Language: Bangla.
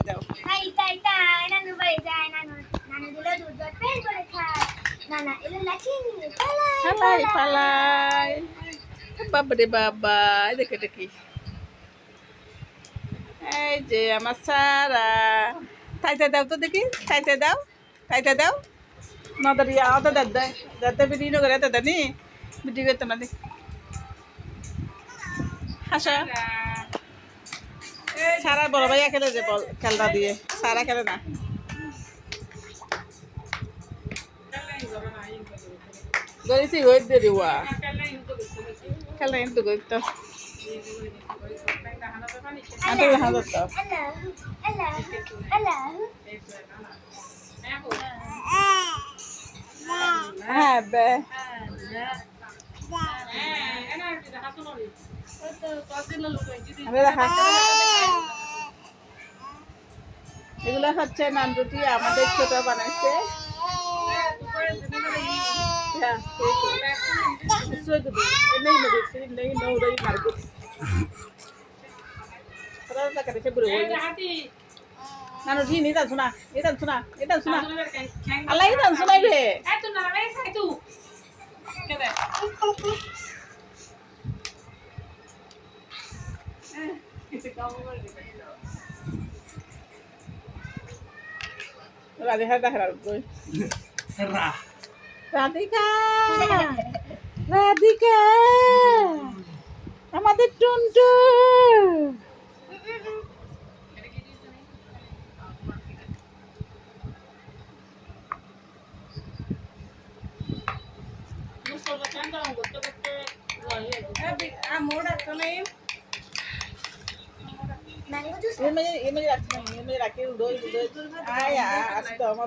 দাও তাই তাই তাই নানু বাড়ি যায় নানু নানু দিলে দুধ ভাত পেট করে খায় নানা এলো লাঠি নিয়ে পালাই পালাই বাবারে বাবা দেখে দেখি এই যে আমার সারা খাইতে দাও তো দেখি খাইতে দাও নদরিয়া অত দাদা দাদা বিড়ি নগরে এত দানি বিড়ি করতে না দি হাসা সারা বড় ভাইয়া খেলে যে বল খেলনা দিয়ে সারা খেলে না গরিছি গই দেরি ওয়া খেলনা কিন্তু গইতো আন্তে হাজার তো আল্লাহ আল্লাহ হ্যাঁ বে এগুলো হচ্ছে নান রুটি আমাদের ছোট বানাইছে নানু ঠিক নিয়ে যাচ্ছ না এটা শোনা আল্লাহ এটা শোনাই রে রাধিকা দেখা রাধিকা রাধিকা আমাদের টুনটু ম্যাঙ্গো জুস এমনি রাখি দই আয় আসি তো আমার